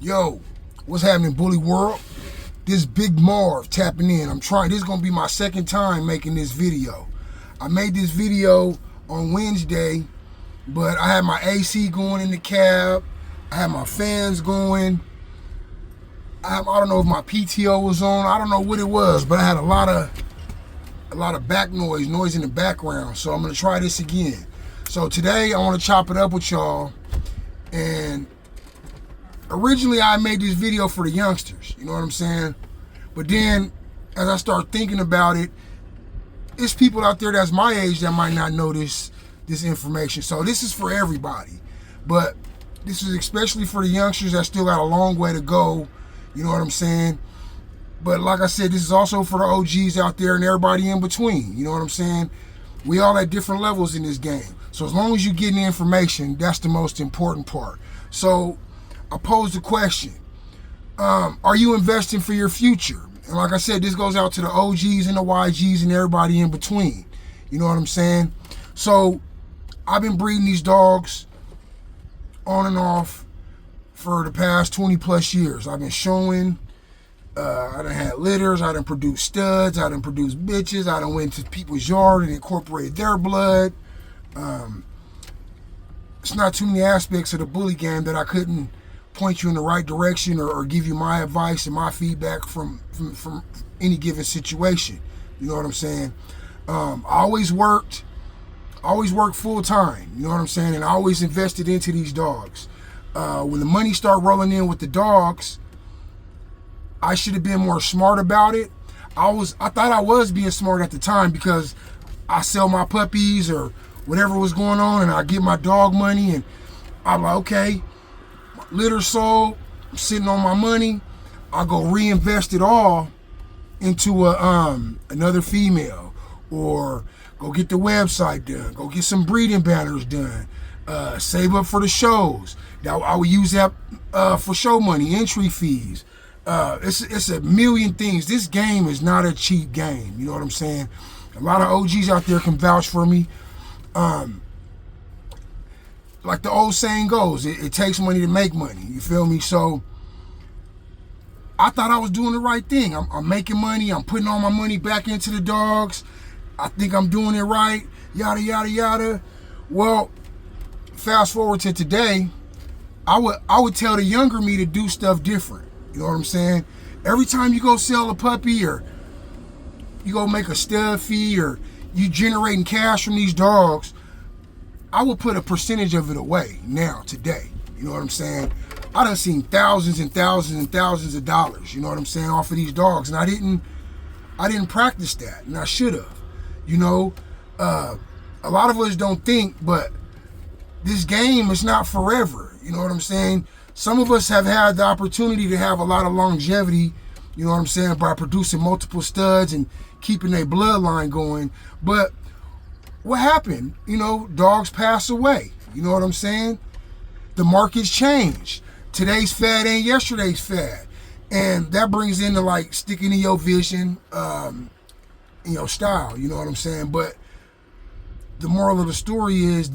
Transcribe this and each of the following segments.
Yo, what's happening, Bully World? This Big Marv tapping in. This is gonna be my second time making this video. I made this video on Wednesday, but I had my AC going in the cab. I had my fans going. I don't know if my PTO was on. I don't know what it was, but I had a lot of back noise in the background. So I'm gonna try this again. So today I want to chop it up with y'all. And originally I made this video for the youngsters, you know what I'm saying? But then as I start thinking about it, it's people out there that's my age that might not know this information. So this is for everybody. But this is especially for the youngsters that still got a long way to go, you know what I'm saying? But like I said, this is also for the OGs out there and everybody in between, you know what I'm saying? We all at different levels in this game. So as long as you're getting the information, that's the most important part. So I posed the question, are you investing for your future? And like I said, this goes out to the OGs and the YGs and everybody in between. You know what I'm saying? So I've been breeding these dogs on and off for the past 20 plus years. I've been showing, I done had litters, I done produced studs, I done produced bitches, I done went to people's yard and incorporated their blood. It's not too many aspects of the bully game that I couldn't point you in the right direction or give you my advice and my feedback from any given situation. You know what I'm saying? I always worked full time, you know what I'm saying? And I always invested into these dogs. When the money started rolling in with the dogs, I should have been more smart about it. I thought I was being smart at the time because I sell my puppies or whatever was going on and I get my dog money and I'm like, okay, litter sold, I'm sitting on my money, I'll go reinvest it all into another female, or go get the website done, go get some breeding banners done, save up for the shows. Now I would use that for show money, entry fees. It's a million things. This game is not a cheap game, you know what I'm saying? A lot of OGs out there can vouch for me. Like the old saying goes, it takes money to make money, you feel me? So I thought I was doing the right thing. I'm making money, I'm putting all my money back into the dogs. I think I'm doing it right, yada, yada, yada. Well, fast forward to today, I would tell the younger me to do stuff different. You know what I'm saying? Every time you go sell a puppy or you go make a stud fee or you generating cash from these dogs, I would put a percentage of it away now, today. You know what I'm saying? I done seen thousands and thousands and thousands of dollars, you know what I'm saying, off of these dogs. And I didn't practice that, and I should have. You know, a lot of us don't think, but this game is not forever. You know what I'm saying? Some of us have had the opportunity to have a lot of longevity, you know what I'm saying, by producing multiple studs and keeping their bloodline going. But what happened? You know, dogs pass away. You know what I'm saying? The market's changed. Today's fad ain't yesterday's fad. And that brings into like sticking to your vision, in your style, you know what I'm saying? But the moral of the story is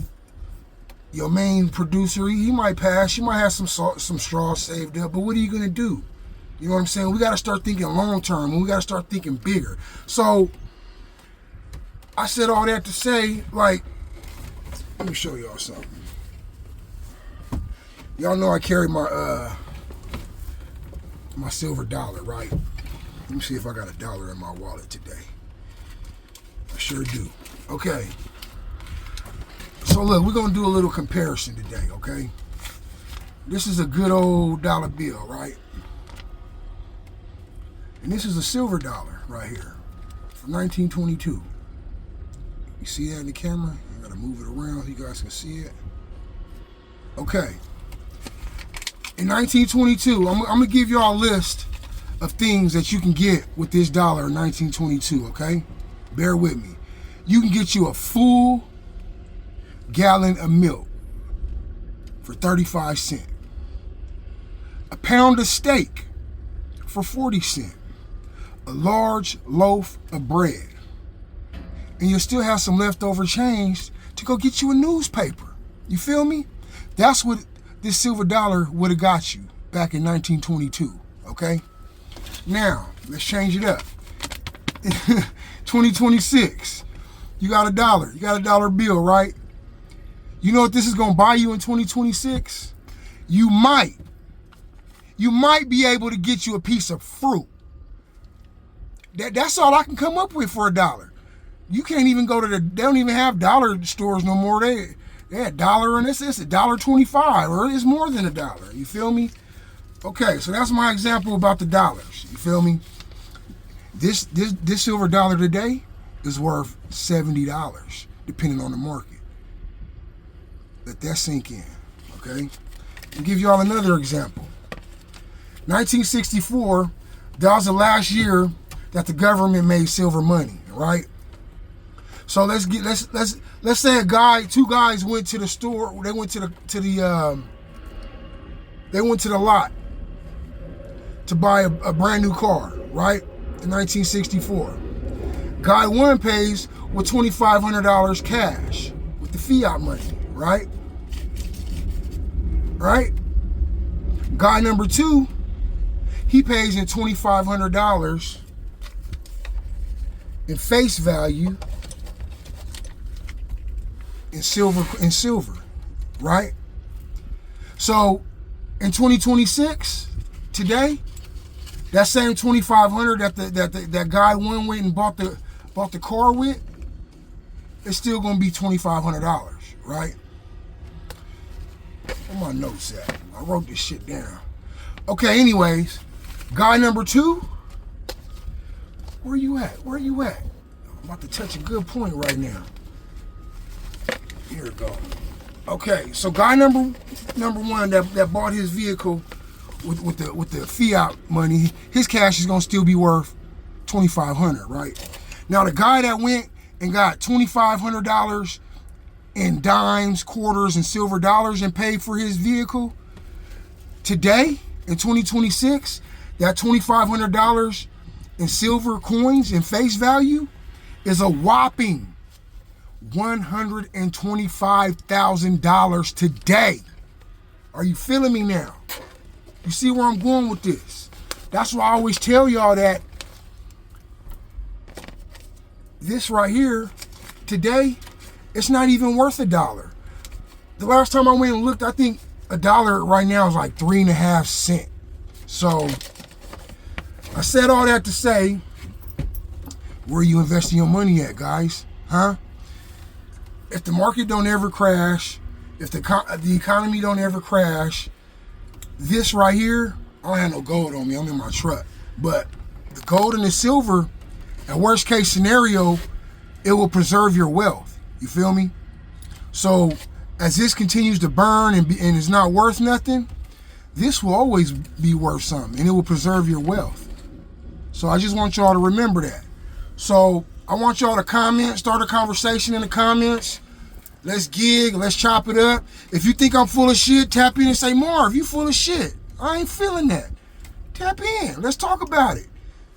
your main producer, he might pass, you might have some straws saved up, but what are you gonna do? You know what I'm saying? We gotta start thinking long term, and we gotta start thinking bigger. So I said all that to say, like, let me show y'all something. Y'all know I carry my my silver dollar, right? Let me see if I got $1 in my wallet today. I sure do. Okay. So look, we're gonna do a little comparison today, okay? This is a good old dollar bill, right? And this is a silver dollar right here from 1922. You see that in the camera? I gotta move it around so you guys can see it. Okay. In 1922, I'm gonna give y'all a list of things that you can get with this dollar in 1922, okay? Bear with me. You can get you a full gallon of milk for 35 cents. A pound of steak for 40 cents. A large loaf of bread. And you'll still have some leftover change to go get you a newspaper. You feel me? That's what this silver dollar would have got you. back in 1922, okay? Now, let's change it up. 2026, you got $1. You got a dollar bill, right? You know what this is gonna buy you in 2026? You might be able to get you a piece of fruit. That's all I can come up with for $1. You can't even go to they don't even have dollar stores no more. They had $1 and it's $1.25, or it's more than $1. You feel me? Okay, so that's my example about the dollars. You feel me? This silver dollar today is worth $70, depending on the market. Let that sink in, okay? I'll give y'all another example. 1964, that was the last year that the government made silver money, right? So let's say two guys went to the store. They went to the lot to buy a brand new car, right? In 1964. Guy one pays with $2,500 cash with the fiat money, right? Right? Guy number two, he pays in $2,500 in face value in silver, right? So in 2026, today, that same $2,500 that guy one went and bought the car with, it's still gonna be $2,500, right? Where my notes at? I wrote this shit down. Okay, anyways, guy number two, where you at? I'm about to touch a good point right now. Here we go. Okay, so guy number one that bought his vehicle with the fiat money, his cash is gonna still be worth $2,500, right? Now the guy that went and got $2,500 in dimes, quarters, and silver dollars and paid for his vehicle, today in 2026, that $2,500 in silver coins in face value is a whopping $125,000 today. Are you feeling me now? You see where I'm going with this? That's why I always tell y'all that this right here today, it's not even worth $1. The last time I went and looked, I think $1 right now is like 3.5 cents. So I said all that to say, where you investing your money at, guys? Huh? If the market don't ever crash, if the economy don't ever crash, this right here, I don't have no gold on me, I'm in my truck. But the gold and the silver, at worst case scenario, it will preserve your wealth. You feel me? So as this continues to burn and is not worth nothing, this will always be worth something, and it will preserve your wealth. So I just want y'all to remember that. So I want y'all to comment, start a conversation in the comments. Let's gig, let's chop it up. If you think I'm full of shit, tap in and say, Marv, you full of shit. I ain't feeling that. Tap in, let's talk about it.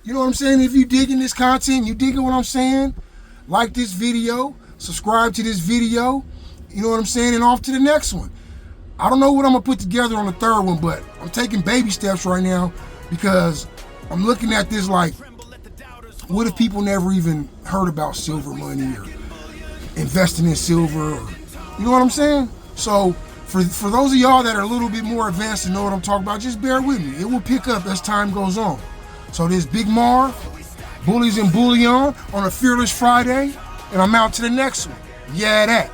You know what I'm saying? If you digging this content, you digging what I'm saying, like this video, subscribe to this video, you know what I'm saying, and off to the next one. I don't know what I'm gonna put together on the third one, but I'm taking baby steps right now because I'm looking at this like, what if people never even heard about silver money or investing in silver, or, you know what I'm saying? So for those of y'all that are a little bit more advanced and know what I'm talking about, just bear with me. It will pick up as time goes on. So this Big Marv, Bullies and Bullion on a Fearless Friday, and I'm out to the next one. Yeah, that.